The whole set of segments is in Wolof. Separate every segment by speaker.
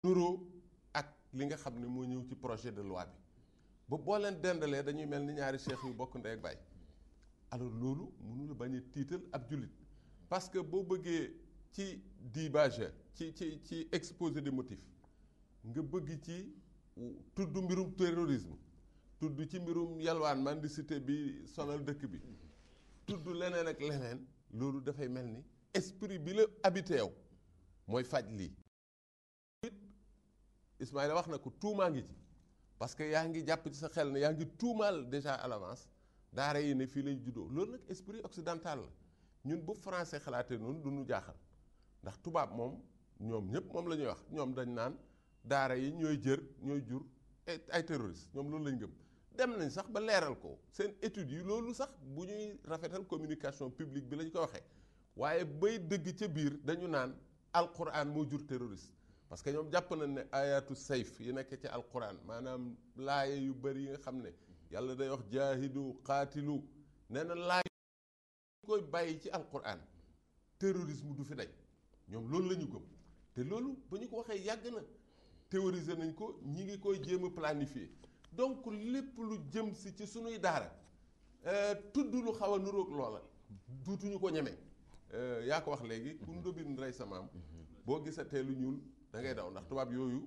Speaker 1: nuroo ak li nga xam ne moo ñëw ci projet de loi bi ba boo leen dendalee dañuy mel ni ñaari cheikh yu bokk ndey ak baay alors loolu mënula bañ a tiital ab jullit parce que boo bëggee ci dibage ci exposé des motifs nga bëgg ci tudd mbirum terrorisme tudd ci mbirum yalwaan mendicité bi sonal dëkk bi tudd leneen ak leneen loolu dafay mel ni esprit bi la habité yow mooy faj lii Ismaïla wax na ko tuumaa ngi ci parce que yaa ngi jàpp ci sa xel ne yaa ngi tuumaal déjà à l'avance daara yi ne fii lañ juddoo loolu nag esprit occidental la ñun bu français xalaatee noonu du ñu jaaxal ndax tubaab moom ñoom ñëpp moom la ñuy wax ñoom dañ naan daara yi ñooy jur ay terroristes ñoom loolu lañ gëm dem nañ sax ba leeral ko seen études yi loolu sax bu ñuy rafetal communication publique bi lañ ko waxee waaye bay dëgg ca biir dañu naan alquran moo jur terroriste parce que ñoom jàpp nañ ne ayatu sayf yi nekk ci alquran maanaam laaye yu bëri yi nga xam ne yàlla day wax jaahidu qaatilu nee na laaye koy bàyyi ci alquran terrorisme du fi daj ñoom loolu la ñu gëm te loolu ba ñu ko waxee yàgg na théoriser nañ ko ñi ngi koy jéem a planifier donc lépp lu jëm si ci sunuy daara tudd lu xaw a nuroog loola duutuñu ko ñeme yaa ko wax léegi ku ndóbin rey sa maam boo gisatee lu ñuul da ngay daw ndax tubaab yooyu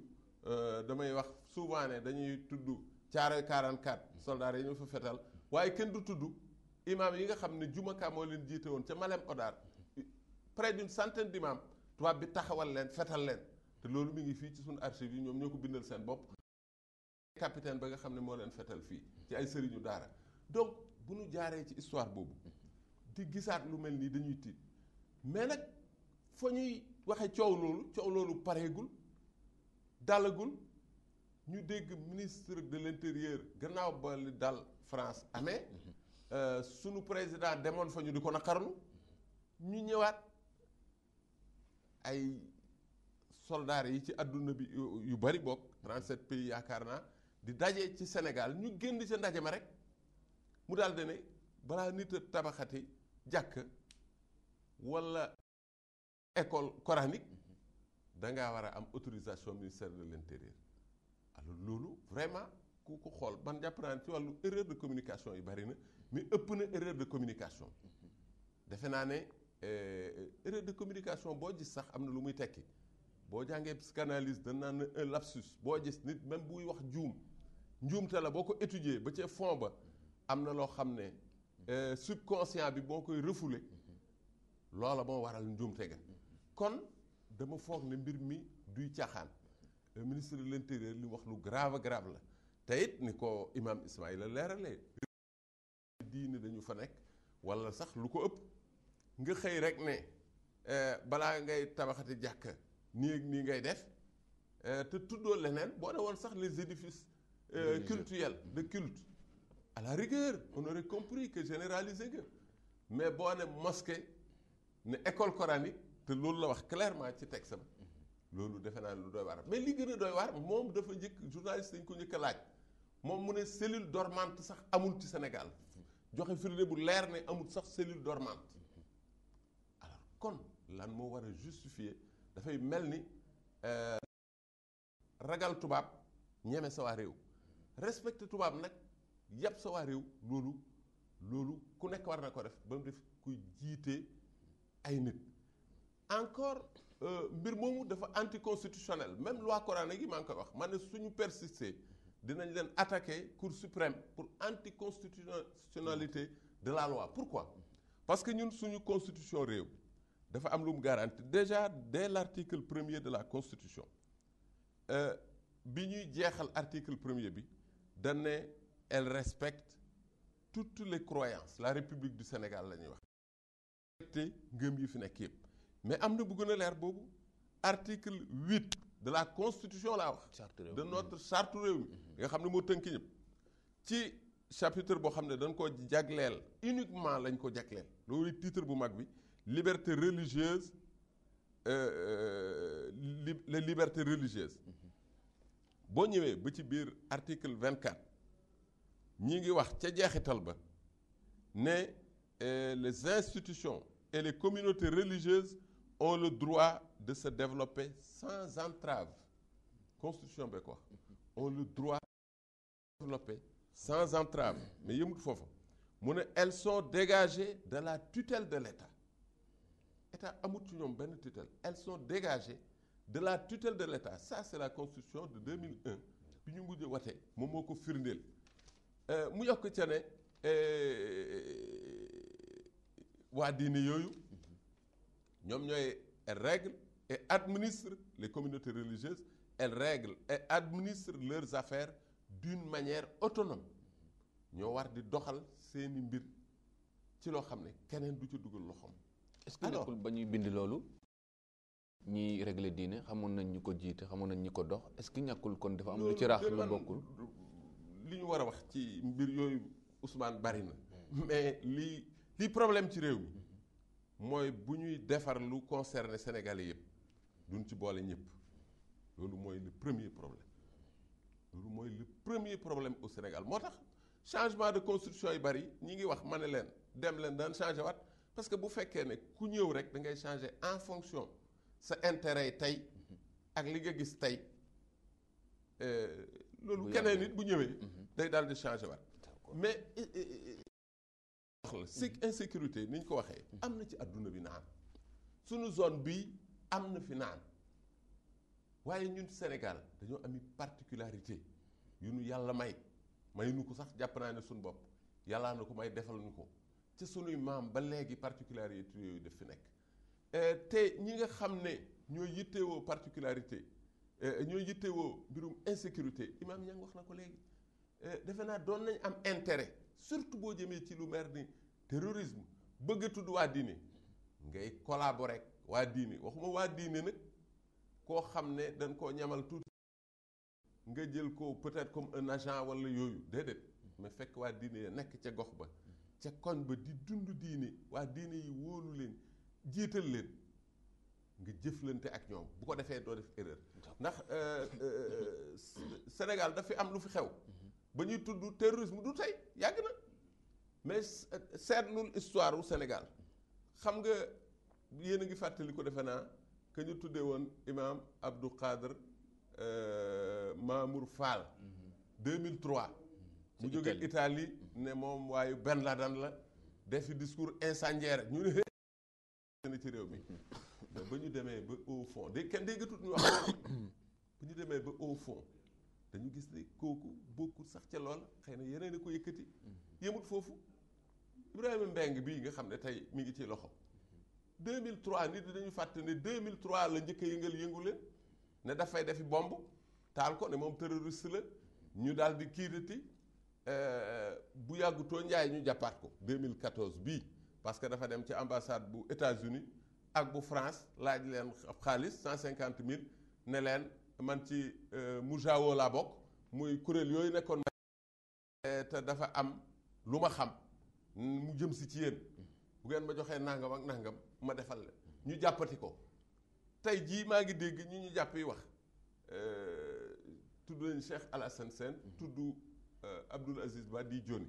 Speaker 1: damay wax souvent ne dañuy tudd Caaroy 44 soldats yi ñu fa fetal waaye kenn du tudd imam yi nga xam ne Jumaka moo leen jiite woon ca Malem Hodar près d'une centaine d'imams tubaab bi taxawal leen fetal leen te loolu mi ngi fii ci suñu archive yi ñoom ñoo ko bindal seen bopp capitaine ba nga xam ne moo leen fetal fii ci ay sëriñu daara donc bu ñu jaaree ci histoire boobu di gisaat lu mel nii dañuy tiit mais nag fa ñuy waxe coow loolu pareegul dalagul ñu dégg ministre de l'intérieur gannaaw ba li dal France amee sunu président demoon fa ñu di ko naqarlu ñu ñëwaat ay soldats yi ci àdduna bi yu bari bokk 37 pays yaakaar naa di daje ci Sénégal ñu génn ca ndaje ma rek mu daal di ne balaa nit a tabaxati jàkk walla école coranique dangaa war a am autorisation ministère de l'intérieur alors loolu vraiment ku ko xool man jàpp naa ne ci wàllu erreur de communication yi bari na mais ëpp na erreur de communication defe naa ne erreur de communication boo gis sax am na lu muy tekki boo jàngee psychanalyse dañ naan na un lapsus boo gis nit même buy wax njuumte la boo ko étudier ba ca fond ba am na loo xam ne subconscient bi boo koy refoulé loola moo waral njuumte ga kon dama foog ne mbir mi duy caaxaan ministre de l'intérieur li wax lu grave la te it ni ko imam Ismaïla leeralee diine dañu fa nekk wala sax lu ko ëpp nga xëy rek ne balaa ngay tabaxati jàkka nii ak nii ngay def te tuddoo leneen boo ne woon sax les édifices cultuels de culte à la rigueur on aurait compris que généraliser nga mais boo ne mosquée ne école coranique te loolu la wax clairement ci texte ba loolu defe naa lu doy waar mais li gën a doy waar moom dafa njëkk journaliste dañ ko njëkk a laaj moom mu ne cellule dormante sax amul ci Sénégal joxe firnde bu leer ne amul sax cellule dormante alors kon lan moo war a justifier dafay mel ni ragal tubaab ñeme sa waa réew respecté tubaab nag yàpp sa waa réew loolu ku nekk war na ko def ba mu def kuy jiite ay nit encore mbir moomu dafa anticonstitutionnel même loi coranique yi maa ngi koy wax man ne suñu persister dinañ leen attaquer Cour suprême pour anticonstitutionnalité de la loi pourquoi parce que ñun suñu constitution réew dafa am lu mu garanti déjà dès l'article 1er de la constitution bi ñuy jeexal article 1er bi dañ ne elle respecte toutes les croyances la République du Sénégal la ñuy wax respecté ngëm yi fi nekk yëpp mais am na bu gën a leer boobu article 8 de la constitution laa wax de notre charte réew mi nga xam ne moo tënk ñëpp ci chapitre boo xam ne dañ ko jagleel uniquement lañ ko jagleel loolu titre bu mag bi liberté religieuse les libertés religieuses boo ñëwee ba ci biir article 24 ñi ngi wax ca jeexital ba ne les institutions et les communautés religieuses ont le droit de se développer sans entrave constitution bee ko wax ont le droit de développer sans entrave mais yëmut foofa mu ne elles sont dégagées de la tutelle de l'État État amut ci ñoom benn tutelle elles sont dégagées de la tutelle de l'État ça c'est la constitution de 2001 bi ñu mujj wate moom moo ko firndeel mu yokk ca ne waa diine yooyu ñoom ñooy règle et administrent les communautés religieuses elles règlent et administrent leurs affaires d'une manière autonome ñoo war di doxal seeni mbir ci loo xam ne keneen du ci dugal loxoom.
Speaker 2: est-ce que nekkul ba ñuy bind loolu ñiy régler diine xamoon nañ ñu ko jiite xamoon nañ ñi ko dox est-ce que ñàkkul kon dafa am lu ci raax lu bokkul.
Speaker 1: li ñu war a wax ci mbir yooyu Ousmane bari na. mais lii problème ci réew mi mooy bu ñuy defar lu concerné Sénégalais yëpp duñ ci boole ñëpp loolu mooy le premier problème. loolu mooy le premier problème au Sénégal moo tax changement de constitution yi bari ñi ngi wax ma ne leen dem leen daan changé waat parce que bu fekkee ne ku ñëw rek da ngay changé en fonction sa intérêt yi tey ak li nga gis tey loolu keneen nit bu ñëwee day daal di changé waat mais insécurité ni ñu ko waxee am na ci adduna bi naan suñu zone bii am na fi naan waaye ñun Sénégal dañoo ami particularité yu nu yàlla may nu ko sax jàpp naa ne suñu bopp yàllaa na ko may defal ñu ko ci sunuy maam ba léegi particularité yooyu def fi nekk te ñi nga xam ne ñoo yittewoo particularité ñoo yittewoo mbirum insécurité Imam Niang wax na ko léegi defe naa doon nañ am intérêt surtout boo jëmee ci lu mer ni terrorisme bëgg a tudd waa diine ngay collaborer ak waa diine waxuma waa diine nag koo xam ne dañ koo ñamal tuuti nga jël ko peut-être comme un agent wala yooyu déedéet mais fekk waa diine ya nekk ca gox ba ca koñ ba di dund diine waa diine yi wóolu leen jiital leen nga jëflante ak ñoom bu ko defee doo def erreur ndax Sénégal dafa am lu fi xew ba ñuy tudd terrorisme du tey yàgg na mais seetlul histoire u Sénégal xam nga yéen a ngi fàttali ko defe naa que ñu tuddee woon imam Abdou Khadr Mamour Fall 2003 mu jóge Italie ne moom waaye Ben Laden la defi discours incendiaire ñu ne ci réew mi mais ba ñu demee ba au fond de kenn déggatut ñu wax ba ñu demee ba au fond dañu gis ne kooku bokkul sax ca lool xëy na yeneen a ko yëkkati yëmut foofu Ibrahima Mbeng bii nga xam ne tey mi ngi ci loxo 2003 nit dañu fàtte ne 2003 la njëkk a yëngu leen ne dafay defi bomb taal ko ne moom terroriste la ñu daal di kiirati bu yàggutoo njaay ñu jàppaat ko 2014 bii parce que dafa dem ci ambassade bu États-Unis ak bu France laaj leen xaalis 150 000 ne leen man ci Mujaawo laa bokk muy kuréel yooyu nekkoon te dafa am lu ma xam mu jëm si ci yéen bu ngeen ma joxee nangam ak nangam ma defal la ñu jàppati ko tey jii maa ngi dégg ñu jàpp yi wax tudd nañu Cheikh Alassane Sène tudd Abdoul Aziz Ba di Joni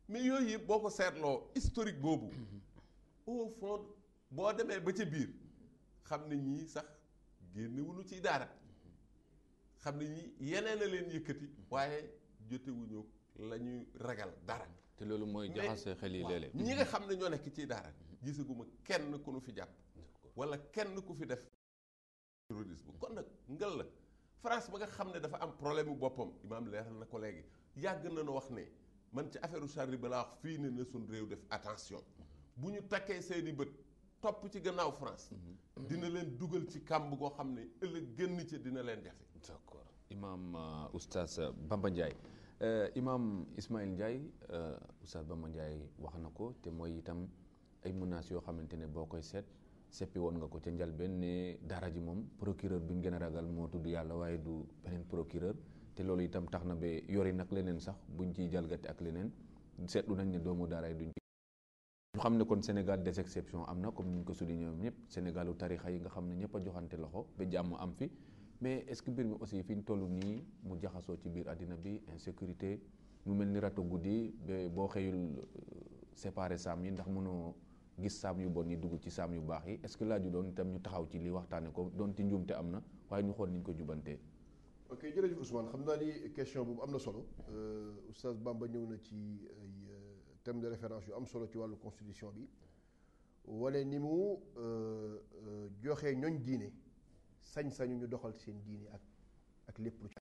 Speaker 1: mais yooyu yëpp boo ko seetloo historique boobu au fond boo demee ba ca biir xam ne ñii sax génnewuñu ciy daara xam ne ñii yeneen a leen yëkkati waaye jotewuñu la ñuy ragal dara
Speaker 2: te loolu mooy jaxase xel yi léeg-léeg
Speaker 1: ñi nga xam ne ñoo nekk ciy daara gisaguma kenn ku nu fi jàpp wala kenn ku fi def terrorisme kon nag ngel la France ba nga xam ne dafa am problème bu boppam imaam leeral na ko léegi yàgg na nu wax ne man ci affaire Charlie ba laa wax fii ne na suñ réew def attention bu ñu takkee seeni bët topp ci gannaaw France dina leen dugal ci kàmb goo xam ne ëllëg génn ci dina leen jafe.
Speaker 2: d'accord imaam oustaz Bamba Ndiaye imaam Ismaïla Ndiaye oustaz Bamba Ndiaye wax na ko te mooy itam ay menaces yoo xamante ne boo koy seet seppi woon nga ko ca njalbeen ne daara ji moom procureur bi ñu gën a ragal moo tudd yàlla waaye du beneen procureur te loolu itam tax na ba yori nag leneen sax buñ ciy jalgati ak leneen seetlu nañ ne doomu daara yi duñ ñu xam ne kon Sénégal des exceptions am na comme ni ñu ko souligné ñoom ñëpp Sénégalu tarixa yi nga xam ne ñëpp a joxante loxo ba jàmm am fi mais est-ce que mbir mi aussi fi ñu toll nii mu jaxasoo ci biir àddina bi insécurité mu mel ni rato guddi ba boo xëyul séparé saam yi ndax mënoo gis saam yu bon yi dugg ci saam yu baax yi est-ce que laaju doon itam ñu taxaw ci li waxtaane ko doon ci njuumte am na waaye ñu xool niñ ko jubantee.
Speaker 3: ok jërëjëf Ousmane xam naa ni question boobu am na solo oustaz Bamba ñëw na ci ay thème de référence yu am solo ci wàllu constitution bi wane ni mu joxe ñooñ diine sañ-sañu ñu doxal seen diine ak lépp lu ci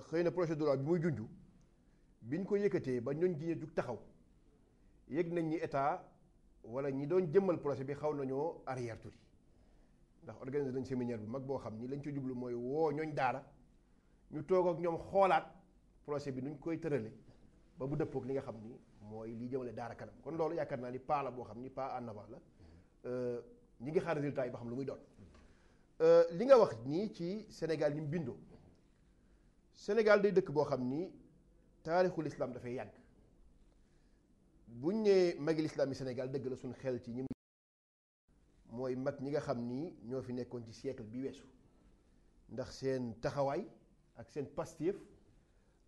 Speaker 3: xëy na projet de loi bi muy junj biñ ko yëkkatee ba ñooñ diine jug taxaw yëg nañ ñi état wala ñi doon jëmmal projet bi xaw nañoo arrière tuuti ndax organisé nañ séminaire bu mag boo xam ni lañ ci jublu mooy woo ñooñ daara ñu toog ak ñoom xoolaat projet bi nuñ koy tërale ba bu dëppook li nga xam ni mooy li jëmale daara kanam kon loolu yaakaar naa ni pas la boo xam ni pas en avant la ñi ngi xaar résultat yi ba xam lu muy doon li nga wax nii ci Sénégal ni mu bindoo Sénégal day dëkk boo xam ni taarixul islam dafay yàgg buñ nee magi lislaam yi Sénégal dëgg la suñ xel ci ñi mooy mag ñi nga xam ni ñoo fi nekkoon ci siècle bi weesu ndax seen taxawaay ak seen pastéef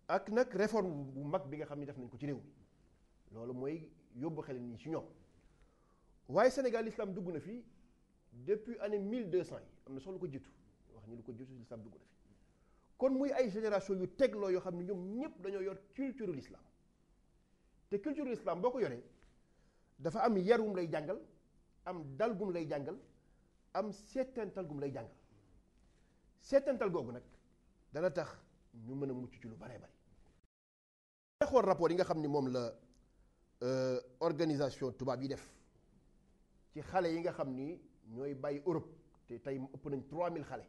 Speaker 3: ak nag réforme bu mag bi nga xam ni def nañ ko ci réew mi loolu mooy yóbbu xel nii ci ñoom waaye Sénégal l'islam dugg na fi depuis année 1200 yi am na sax lu ko jiitu wax ni lu ko jiitu l'islam dugg na fi kon muy ay génération yu tegloo yoo xam ne ñoom ñëpp dañoo yor culture l'islam te culture l'islam boo ko yoree dafa am yarwum lay jàngal am dal gum lay jàngal am seetantal gum lay jàngal seetantal googu nag dana tax ñu mën a mucc ci lu baree bari xool rapport yi nga xam ni moom la organisation tubaab yi def ci xale yi nga xam ni ñooy bàyyi Europe te tey ëpp nañ 3000 xale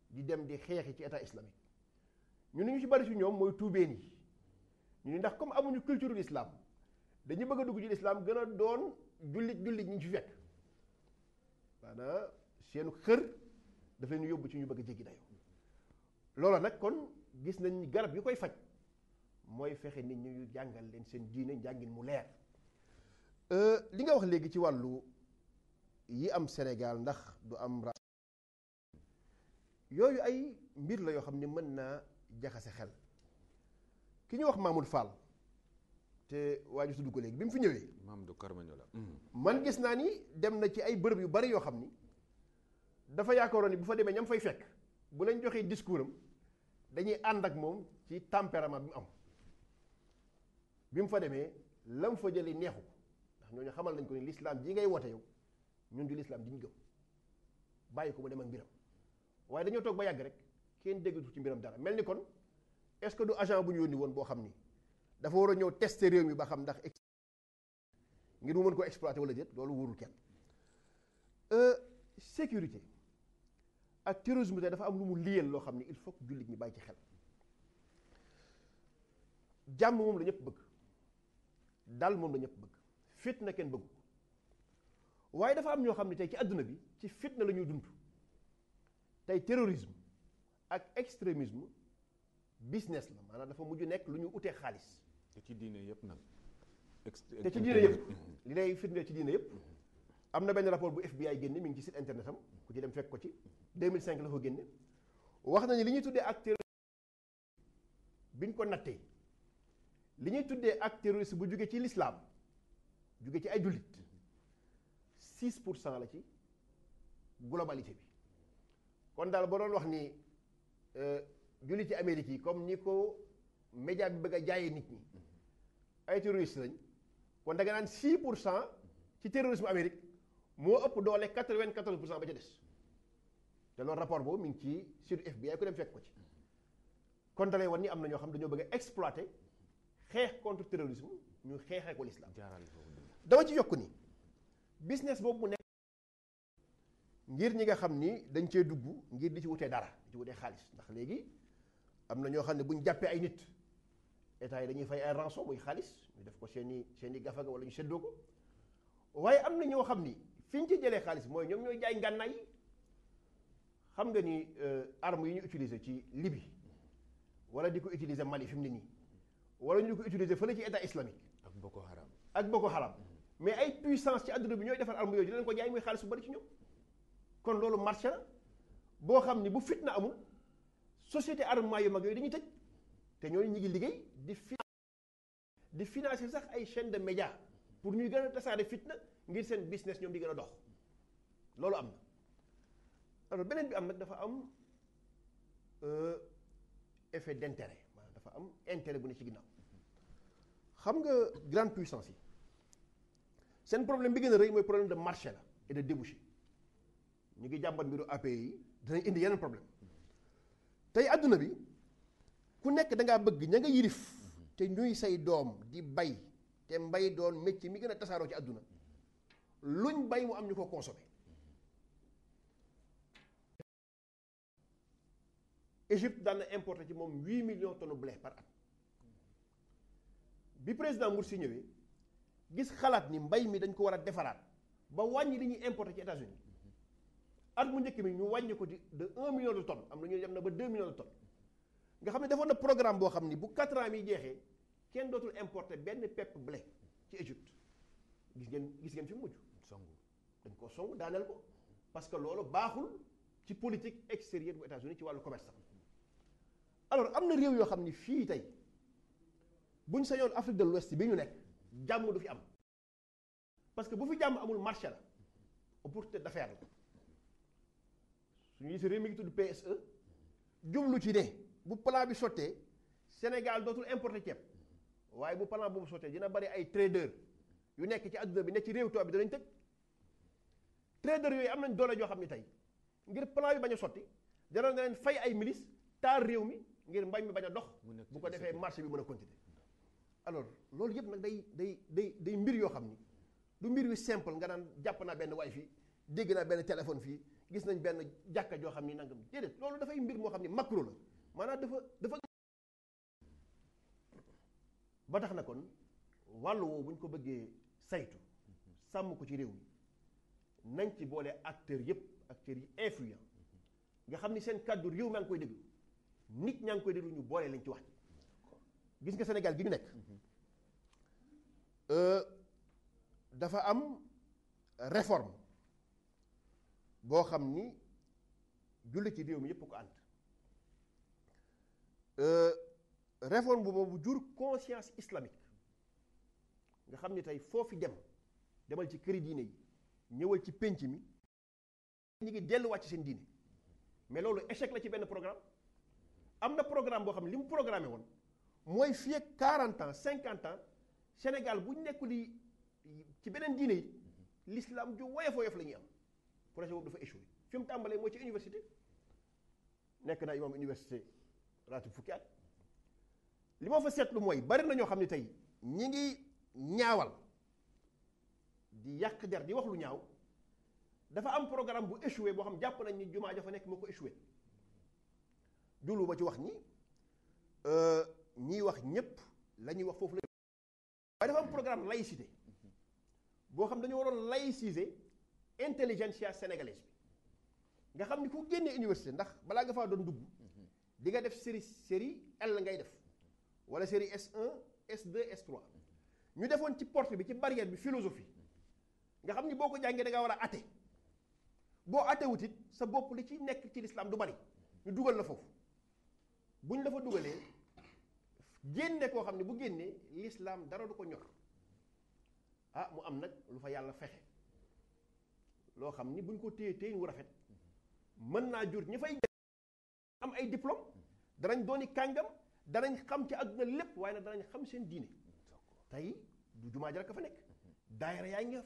Speaker 3: di dem di xeexi ci état islamique ñu ni ñu ci bari ci ñoom mooy tuubeen yi ñu ni ndax comme amuñu culture l'islam dañu bëgg a dugg ci l'islam gën a doon jullit ñi ñu ci fekk maanaam seenu xër daf leen yóbbu ci ñu bëgg a jéggi dayoo loola nag kon gis nañ ni garab yi koy faj mooy fexe nit ñi ñu jàngal leen seen diine njàngin mu leer li nga wax léegi ci wàllu yi am Sénégal ndax du am yooyu ay mbir la yoo xam ne mën naa jaxase xel ki ñu wax Mamoud Fall te waaju tudd ko léegi bi mu fi ñëwee
Speaker 2: Mamadou Karmaño la
Speaker 3: man gis naa ni dem na ci ay bërëb yu bari yoo xam ni dafa yaakaaroon ni bu fa demee ñam fay fekk bu lañ joxee discours am dañuy ànd ak moom ci tempérament bi mu am bi mu fa demee lam fa jëlee neexu ko ndax ñooñu xamal nañ ko ni l'islam ji ngay woote yow ñun di l'islam ji ñu gëm bàyyi ko mu dem ak mbiram waaye dañoo toog ba yàgg rek kenn déggatu ci mbiram dara mel ni kon est-ce que du agent bu ñu yónni woon boo xam ni dafa war a ñëw tester réew mi ba xam ndax ngir mu mën ko exploiter wala déet loolu wóorul kenn sécurité ak terrorisme te dafa am lu mu liyeel loo xam ni il faut que jullit ñi bàyyi ci xel jàmm moom la ñëpp bëgg dal moom la ñëpp bëgg fitna kenn bëggu ko waaye dafa am ñoo xam ne tey ci àdduna bi ci fitna la ñuy dund tey terrorisme ak extrémisme business la maanaam dafa mujj nekk lu ñu utee xaalis
Speaker 2: te ci diine yëpp nag
Speaker 3: te ci diine yëpp li lay firndeel ci diine yëpp am na benn rapport bu FBI génne mi ngi ci site internet am ku ci dem fekk ko ci 2005 la ko génne wax nañu li ñuy tuddee ak terrorisme biñ ko nattee li ñuy tuddee ak terroriste bu jóge ci l'islam jóge ci ay jullit 6% la ci globalité bi kon daal boo doon wax ni jullit ci Amérique yi comme ni ko média bi bëgg a jaayee nit ñi ay terroriste lañ kon da nga naan 6% ci terrorisme Amérique moo ëpp doole 94% ba ca des te loolu rapport boobu mi ngi ci sur FBI ku dem fekk ko ci kon dalay wan ni am na ñoo xam dañoo bëgg a exploiter xeex contre terrorisme ñu xeexee ko l'islam dama ci yokk ni business boobu mu nekk ngir ñi nga xam ni dañ cee dugg ngir di ci wutee dara di ci wutee xaalis ndax léegi am na ñoo xam ne bu ñu jàppee ay nit état yi dañuy fay ay rançon muy xaalis ñu def ko seeni gafaga wala ñu seddoo ko waaye am na ñoo xam ni fi ñu ci jëlee xaalis mooy ñoom ñooy jaay ngànnaay yi xam nga ni armes yi ñu utiliser ci Libye wala di ko utiliser Mali fi mu ne nii wala ñu di ko utiliser fële ci état islamique ak Boko Haram mais ay puissance ci àdduna bi ñooy defar armes yooyu di leen ko jaay muy xaalis bu bari ci ñoom kon loolu marché la boo xam ni bu fitna amul société armement yu mag yooyu dañuy tëj te ñooñu ñu ngi liggéey di financer sax ay chaîne de médias pour ñuy gën a tasaare fitna ngir seen business ñoom di gën a dox loolu am na alors beneen bi am nag dafa am effet d'intérêt maanaam dafa am intérêt bu ne ci ginnaaw xam nga grande puissance yi seen problème bi gën a rëy mooy problème de marché la et de débouché ñu ngi jàmbat mbiru API yi dinañ indi yeneen problème tey adduna bi ku nekk da ngaa bëgg ña nga yilif te ñuy say doom di bay te mbay doon métier mi gën a tasaaroo ci adduna luñ bay mu am ñu ko consommé Égypte daan na importé ci moom 8 millions de tonnes blé par at bi président Morsi ñëwee gis xalaat ni mbay mi dañ ko war a defaraat ba wàññi li ñuy importé ci États-Unis at mu njëkk mi ñu wàññi ko de 1 million de tonnes am na ñu dem na ba 2 millions de tonnes nga xam ne defoon na programme boo xam ni bu 4 ans yi jeexee kenn dootul importé benn pepp blé ci Égypte gis ngeen fi mu mujj.
Speaker 2: songu
Speaker 3: dañ koo song daaneel ko parce que loolu baaxul ci politique extérieure bu États-Unis ci wàllu commerce. alors am na réew yoo xam ni fii tey buñ sañoon Afrique de l'Ouest bi ñu nekk jàmm du fi am parce que bu fi jàmm amul marché la opportunité d'affaires la suñu gis réew mi ngi tudd PSE jublu ci ne bu plan bi sottee Sénégal dootul importer ceeb waaye bu plan boobu sottee dina bari ay trader yu nekk ci adduna bi nekk ci réew tubaab bi danañ tëj trader yooyu am nañ doole joo xam ni tey ngir plan bi bañ a sotti dana leen fay ay milices taal réew mi ngir mbay mi bañ a dox bu ko defee marché bi mën a continuer alors loolu yëpp nag day mbir yoo xam ni du mbir yu simple nga naan jàpp naa benn waay fii dégg naa benn téléphone fii gis nañ benn jàkka joo xam ni nangam déedéet loolu dafay mbir moo xam ni macro la maanaam dafa ba tax na kon wàllu woowu bu ñu ko bëggee saytu sàmm ko ci réew mi nañ ci boole acteurs yëpp acteurs yi influents nga xam ni seen kàddu réew maa ngi koy déglu nit ñaa ngi koy déglu ñu boole lañ ci wax gis nga Sénégal gi ñu nekk dafa am réforme boo xam ni julli ci réew mi yëpp ko ànd réforme bu boobu jur conscience islamique nga xam ni tey foo fi demal ci këri diine yi ñëwal ci pénc mi ñu ngi delluwaat ci seen diine mais loolu échec la ci benn programme am na programme boo xam ne li mu programmé woon mooy fii ak 40 ans 50 ans Sénégal bu nekkul ci beneen diine yi l'islam ju woyof la ñuy am projet boobu dafa échoué fi mu tàmbalee mooy ci université nekk naa imam université raatu fukki at li ma fa seetlu mooy bari na ñoo xam ne tey ñi ngi ñaawal di yàq der di wax lu ñaaw dafa am programme bu échoué boo xam jàpp nañ ni jumaa ja fa nekk moo ko échoué julu ba ci wax ni ñiy wax ñépp la ñuy wax foofu la waaye dafa am programme laïcité boo xam dañu waroon laïciser intelligentsia sénégalaise bi nga xam ni ku génnee université ndax balaa nga faa doon dugg di nga def série L ngay def wala série S1 S2 S3 ñu defoon ci porte bi ci barrière bi philosophie nga xam ni boo ko jàngee da nga war a athée boo athée it sa bopp li ci nekk ci l'islam du bari ñu dugal la foofu buñ la fa dugalee génne koo xam ne bu génnee l'islam dara du ko ñor mu am nag lu fa yàlla fexe loo xam ni buñ ko téye wu rafet mën naa jur ñi fay am ay diplôme danañ dooni kàngam danañ xam ci àdduna lépp waaye nag danañ xam seen diine tey du jumaa ja rek fa nekk daayira yaa ngi fa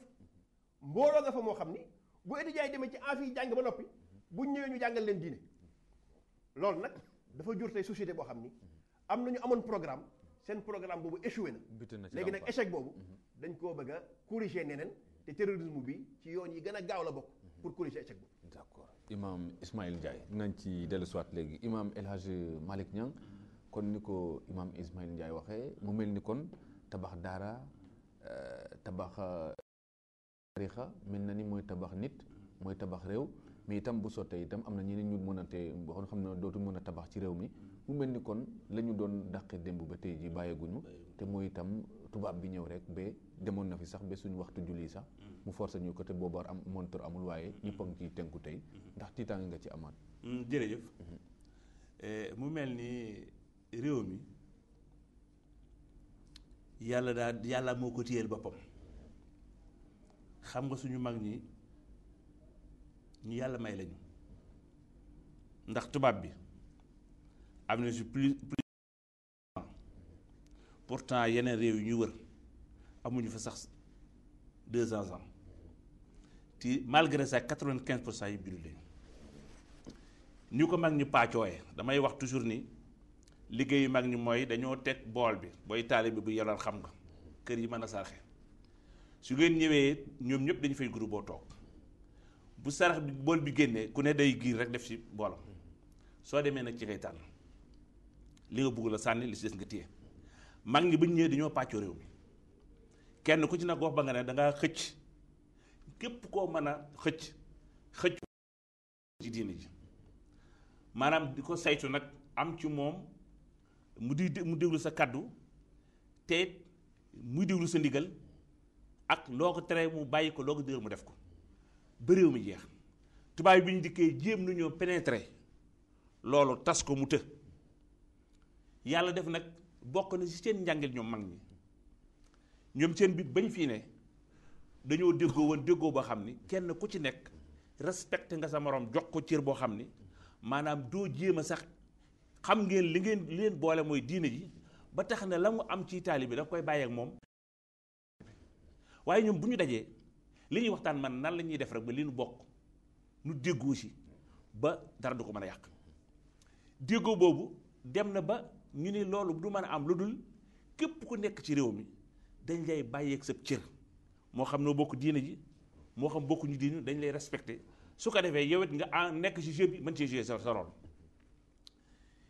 Speaker 3: mbooloo nga fa moo xam ni bu étudiants yi demee ci amphi yi jàng ba noppi buñ ñëwee ñu jàngal leen diine loolu nag dafa jur tey société boo xam ni am na ñu amoon programme seen programme boobu échoué na léegi nag échec boobu dañ koo bëgg a corriger neneen te terrorisme bi ci yoon yi gën a gaaw la bokk pour corriger échec boobu.
Speaker 2: d'accord Imam Ismaïla Ndiaye dinañ ci dellusiwaat léegi Imam El Hadj Malick Niang kon ni ko Imam Ismaïla Ndiaye waxee mu mel ni kon tabax daara tabax tarixa mel na ni mooy tabax nit mooy tabax réew mais itam bu sottee itam am na ñeneen ñu mën a te waxoon xam ne dootu mën a tabax ci réew mi mu mel ni kon la ñu doon dàqe démb ba tey ji bàyyeeguñu te mooy itam tubaab bi ñëw rek ba demoon na fi sax ba suñu waxtu julli sax mu forcé ñu ko te booba am montor amul waaye ñëpp a ngi ciy tënku tey ndax tiitaange nga ci amaat.
Speaker 4: jërëjëf mu mel ni réew mi yàlla moo ko téyeel boppam xam nga suñu mag ñi ñu yàlla may lañu ndax tubaab bi am na si plus pourtant yeneen réew yi ñu wër amuñu fa sax 200 ans te malgré ça 95% yi bind lañu ñu ko mag ñu paacooyee damay wax toujours ni liggéeyu mag ñi mooy dañoo teg bool bi booy taalibe bi bu yoroon xam nga kër yi mën a sarxe su ngeen ñëwee ñoom ñëpp dañu fay groupe boo toog bu sarax bi bool bi génnee ku ne day giir rek def ci boolam soo demee nag ci ngay tànn li nga bugg la sànni li ci des nga téye mag ñi bu ñu ñëwee dañoo pàccoo réew mi kenn ku ci nag wax ba nga ne da ngaa xëcc képp koo mën a xëcc ci diine ji maanaam di ko saytu nag am ci moom mu déglu sa kaddu te muy déglu sa ndigal ak loo ko tere mu bàyyi ko loo ko digal mu def ko ba réew mi jeex tubaab bi ñu dikkee jéem nañoo pénétrer loolu tas ko mu të yàlla def nag bokk na ci seen njàngil ñoom mag ñi ñoom seen bi bañ fii ne dañoo déggoo woon déggoo boo xam ni kenn ku ci nekk respecté nga sa morom jox ko cër boo xam ni maanaam doo jéem a sax xam ngeen li leen boole mooy diine ji ba tax na la mu am ci taalibe bi da koy bàyyi ak moom waaye ñoom bu ñu dajee li ñuy waxtaan man nan la ñuy def rek ba li nu bokk nu déggoo si ba dara du ko mën a yàq déggoo boobu dem na ba ñu ne loolu du mën a am lu dul képp ku nekk ci réew mi dañ lay bàyyeeg sa cër moo xam noo bokk diine ji moo xam bokkuñu diine dañ lay respecté su ko defee yow it nga nekk ci jeu bi mën cee jouer sa rôle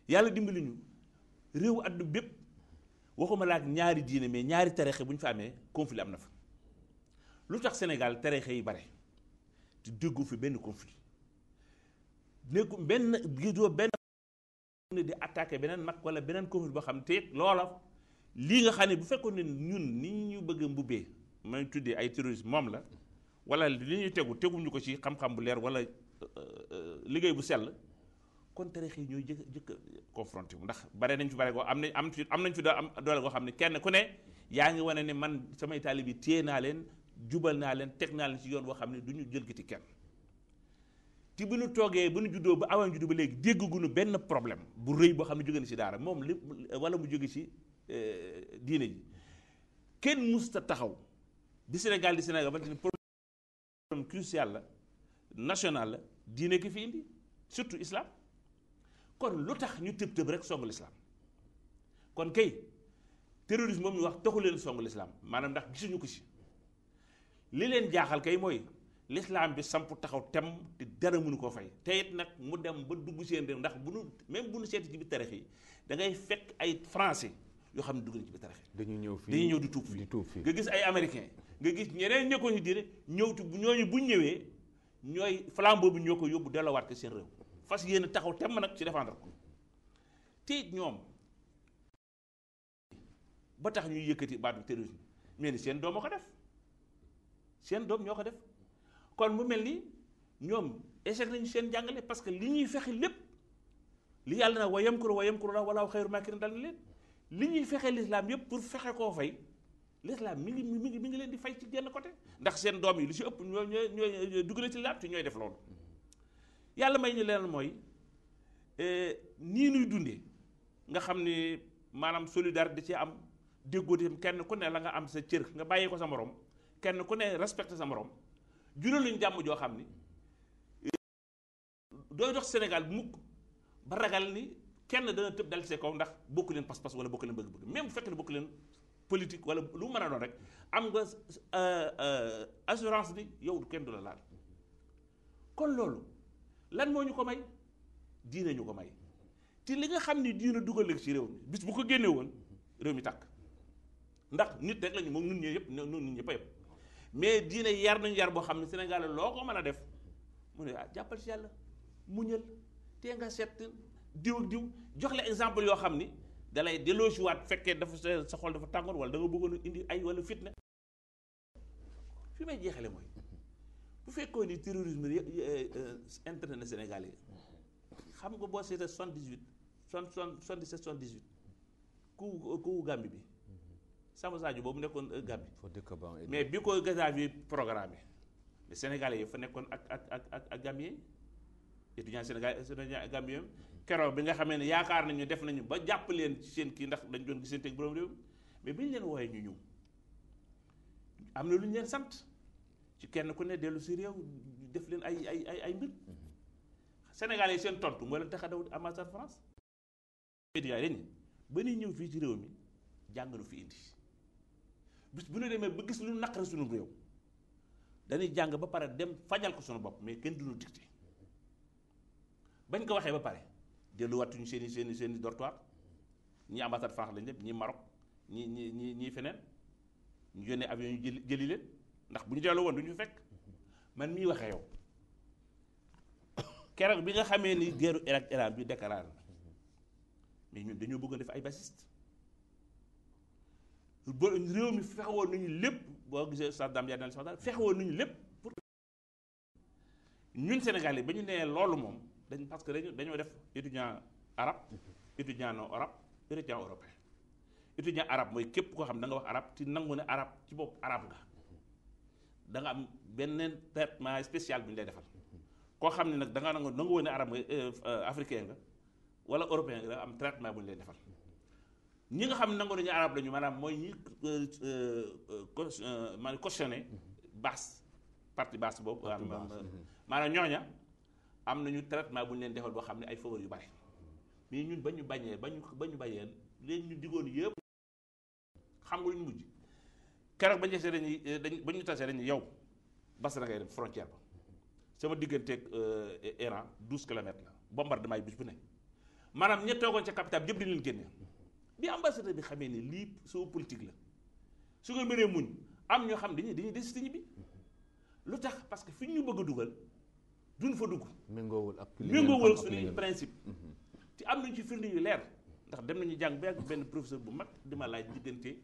Speaker 4: yàlla dimbali ñu réewu àdduna bépp waxuma la ak ñaari diine mais ñaari tarixe bu ñu fa amee conflit am na fa lu tax Sénégal tarixe yi bare te déggu fi benn conflit nekku benn gidoo benn di attaqué beneen mag wala beneen conflit boo xam te loola lii nga xam ne bu fekkoon ne ñun ni ñu bëgg a mbubbee may tuddee ay terrorisme moom la wala li ñuy teguñu ko ci xam-xam bu leer wala liggéey bu sell kon tarixe yi ñooy jëkk confronté ndax bare nañ fi bare goo am nañ fi doole goo xam ne kenn ku ne yaa ngi wane ne man samay taalib yi téye naa leen jubal naa leen teg naa leen ci yoon boo xam ne du ñu jëlgati kenn te bu ñu toogee bu ñu juddoo ba awan juddu ba léegi dégguñu benn problème bu rëy boo xam ne jóge na ci daara moom li wala mu jóge ci diine ji kenn musta taxaw bi Sénégal ba te problème crucial la national la diine ki fi indi surtout islam kon lu tax ñu tëb rek songu l'islam kon kay terrorisme moom ñu wax taxu leen songu l'islam maanaam ndax gisuñu ko ci li leen jaaxal kay mooy l'islam bi samp taxaw tem te dara mënu koo fay te it nag mu dem ba dugg seen réew ndax bu nu même bu nu seeti ci biir tarix yi da ngay fekk ay français yoo xam ne dugg nañ ci biir tarix yi
Speaker 2: dañuy ñëw
Speaker 4: di tuub fii nga gis ay américain nga gis ñeneen ñëkkoon ci diine ñëwtu ñooñu buñ ñëwee ñooy flambeau bi ñoo ko yóbbu delloowaat ko seen réew fas yéen taxaw temm nag ci défendre ko te it ñoom ba tax ñuy yëkkati baatu terrorisme mais ni seen doom a ko def seen doom ñoo ko def kon mu mel ni ñoom échec nañu seen jàngale parce que li ñuy fexe lépp li yàlla na wa yamkuru la walaahu xayru maakirin dal na leen li ñuy fexe l'islam yëpp pour fexe koo fay l'islam mi ngi leen di fay ci genn côté ndax seen doom yi lu ci ëpp ñooy dugg na ci l'islam te ñooy def loolu yàlla may ñu leen mooy nii nuy dundee nga xam ni maanaam solidarité da ci am déggoo itam kenn ku ne la nga am sa cër nga bàyyi ko sa morom kenn ku ne respecté sa morom jural luñ jàmm joo xam ni dooy dox Sénégal mukk ba ragal ni kenn dana tëb dal ci sa kaw ndax bokku leen pas-pas wala bokku leen bëgg-bëgg même bu fekkee ne bokku leen politique wala lu mën a doon rek am nga assurance ni yow kenn du la laal kon loolu lan moo ñu ko may diine ñu ko may te li nga xam ni diine dugal léegi ci réew mi bis bu ko génne woon réew mi tàkk ndax nit rek lañu moom ñun ñëpp a yëpp mais diine yar nañu yar boo xam ne Sénégal loo ko mën a def mu ne jàppal ci yàlla muñal tee nga seet diw ak diw jox la exemple yoo xam ni dalay delloo si waat fekkee dafa sa xol dafa tàngoor wala da nga bëggoon indi ay wala fitna fi may jeexale mooy bu fekkoon ni terrorisme interne na Sénégal yi xam nga boo seetee 77 ku Gambie bi Samba Sadio boobu nekkoon Gambie mais bi ko Gaddafi programmé mais Sénégalais yi fa nekkoon ak Gambien étudiant Sénégal Gambien keroog bi nga xamee ne yaakaar nañu def nañu ba jàpp leen ci seen kii ndax dañ doon gisante ak borom réew mi mais bi ñu leen wooyee ñu ñëw am na lu ñu leen sant ci kenn ku ne dellu si réew def leen ay mbir Sénégalais yi seen tontu moo leen tax a daw ambassade France. médias yi dañ ba ñuy ñëw fii ci réew mi jàng nu fi indi bis bu ñu demee ba gis lu naqari suñu réew dañuy jàng ba pare dem fajal ko suñu bopp mais kenn duñu dicté bañ ko waxee ba pare delluwaatuñu seen i dortoir ñii ambassade France lañ dem ñii Maroc ñii feneen ñu yónnee avion ñu jëli leen ndax bu ñu delloo woon du ñu fekk man mii waxee yow keroog bi nga xamee ni guerre Irak Iran bi déclaré na mais ñun dañoo bëgg a def ay bassiste ba réew mi fexewoon nañu lépp boo gisee Saddam yaa daan si wax fexewoon nañu lépp pour ñun Sénégalais ba ñu nee loolu moom dañ parce que dañoo def étudiant arabe étudiant non arabe étudiant européen étudiant arabe mooy képp koo xam da nga wax arabe ci nangu ne arabe ci bopp arabe nga da nga am benn traitement spécial bu ñu lay defal koo xam ne nag da nga nangu woon ne arabe nga africain nga wala européen nga da nga am traitement bu ñu lay defal ñi nga xam ne nangu nañu arabe lañu maanaam mooy ñi maanaam cautionné basse partie basse boobu maanaam ñooña am nañu traitement bu ñu leen defal boo xam ne ay faveur yu bari mais ñun ba ñu bañee léegi ñu digoon yëpp xam nga lu ñu mujj keroog ba ñu tasee ba ñu tasee dañuy yow Basra ngay dem frontière ba sama digganteeg Iran 12 kilomètres la bombardement yi bis bu ne maanaam ña toogoon ca capitale yëpp di leen génne bi ambassadeur bi xamee ni lii soo politique la su nga mënee muñ am ñoo xam dañuy décider ñibbi lu tax parce que fi ñu bëgg a dugal duñ fa dugg. méngoowul suñuy principe. te am nañu ci firnde yu leer ndax dem nañu jàng ba ak benn professeur bu mag di ma laaj diggante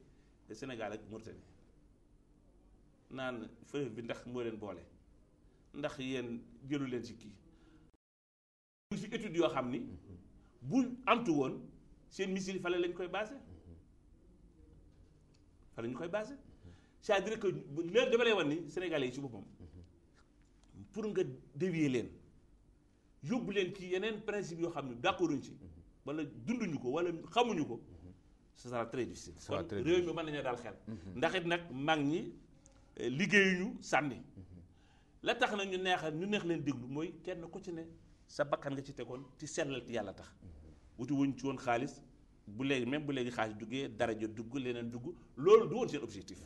Speaker 4: Sénégal ak Mauritanie naan fleuve bi ndax moo leen boole ndax yéen jëlu leen ci kii. ci étude yoo xam ni bu antu woon seen missile fale lañ koy basé fa lañ koy basé c'est-à-dire que léegi dama lay wan ni Sénégalais yi ci boppam pour nga dévier leen yóbbu leen ci yeneen principe yoo xam ne d'accorduñ ci wala dunduñu ko wala xamuñu ko ce sera très difficile. kon réew mi mën nañu daal xel. ndax it nag mag ñi liggéeyuñu sànni. la tax na ñu neex leen déglu mooy kenn ku ci ne sa bakkan nga ci tegoon ci sellal ci yàlla tax. wuti wuñ ci woon xaalis bu léegi même bu léegi xaalis duggee daraja dugg leneen dugg loolu du woon seen objectif.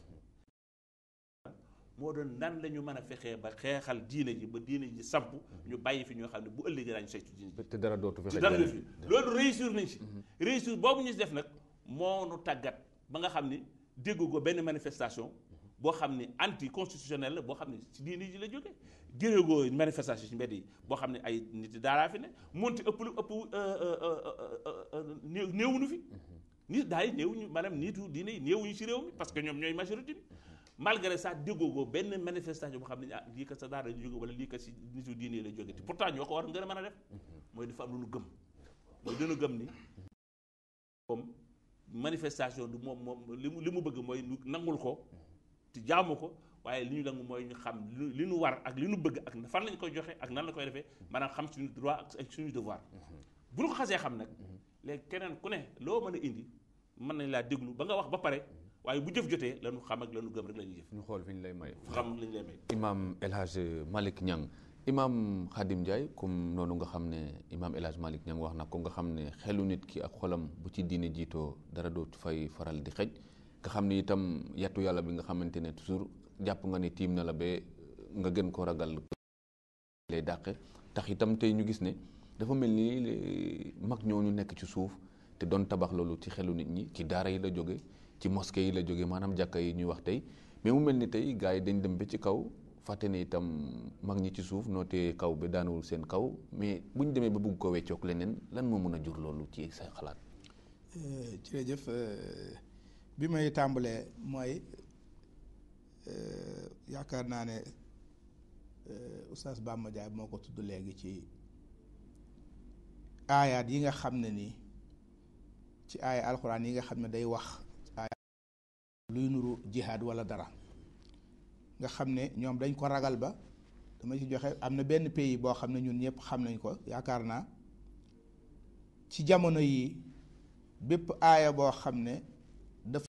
Speaker 4: moo doon nan la ñu mën a fexee ba xeexal diine ji ba diine ji samp ñu bàyyi fi ñoo xam ne bu ëllëgee daañu saytu diine ji
Speaker 2: te dara dootu fi
Speaker 4: loolu réussir nañ si réussir boobu ñu si def nag moo nu tàggat ba nga xam ni dégg ko benn manifestation boo xam ni anti constitutionnelle la boo xam ne ci diine ji la jógee géréegoo manifestation ci mbedd yi boo xam ne ay nit daaraa fi ne monti ëpp néewuñu fi nit daay néewuñu maanaam nitu diine yi néewuñu ci réew mi parce que ñoom ñooy majorité bi malgré ça déggoo benn manifestation boo xam ne lii kat sa daara la jóge wala lii kat si nitu diine la jóge te pourtant ñoo ko war gën a mën a def mooy dafa am lu nu gëm mooy dina gëm ni comme manifestation du moom li mu bëgg mooy ñu nangul ko te jaamu ko waaye li ñu nangu mooy ñu xam li ñu war ak li ñu bëgg ak fan lañ koy joxe ak nan la koy defee maanaam xam suñu droit ak suñu devoir bu ñu ko xasee xam nag léegi keneen ku ne loo mën a indi mën nañ laa déglu ba nga wax ba pare waaye bu jëf jotee lañu xam ak lañu gëm rek la ñuy jëf.
Speaker 2: ñu xool fi ñu lay may.
Speaker 4: xam li ñu lay may.
Speaker 2: Imaam El Hadj Malick Niang Imaam Khadim Ndiaye comme noonu nga xam ne Imaam El Hadj Malick Niang wax na ko nga xam ne xelu nit ki ak xolam bu ci diine jiitoo dara dootu fay faral di xej nga xam ne itam yattu yàlla bi nga xamante ne toujours jàpp nga ne tiim na la ba nga gën ko ragal lay dàqe tax itam tey ñu gis ne dafa mel ni mag ñooñu nekk ci suuf te doon tabax loolu ci xelu nit ñi ci daara yi la jóge ci mosquée yi la jógee maanaam jàkka yi ñuy wax tey mais mu mel ni tey gars yi dañ dem ba ci kaw fàtte ne itam mag ñi ci suuf nootee kaw ba daanawul seen kaw mais bu ñu demee ba bugg ko weccoog leneen lan moo mën a jur loolu ci say xalaat.
Speaker 5: jërëjëf bi may tàmbalee mooy yaakaar naa ne Oustaz Bamba Ndiaye moo ko tudd léegi ci aayaat yi nga xam ne nii ci aaya alxuraan yi nga xam ne day wax. luy nuru jihaad wala dara nga xam ne ñoom dañ ko ragal ba dama ci joxe am na benn pays boo xam ne ñun ñëpp xam nañ ko yaakaar naa ci jamono yi bépp aaya boo xam ne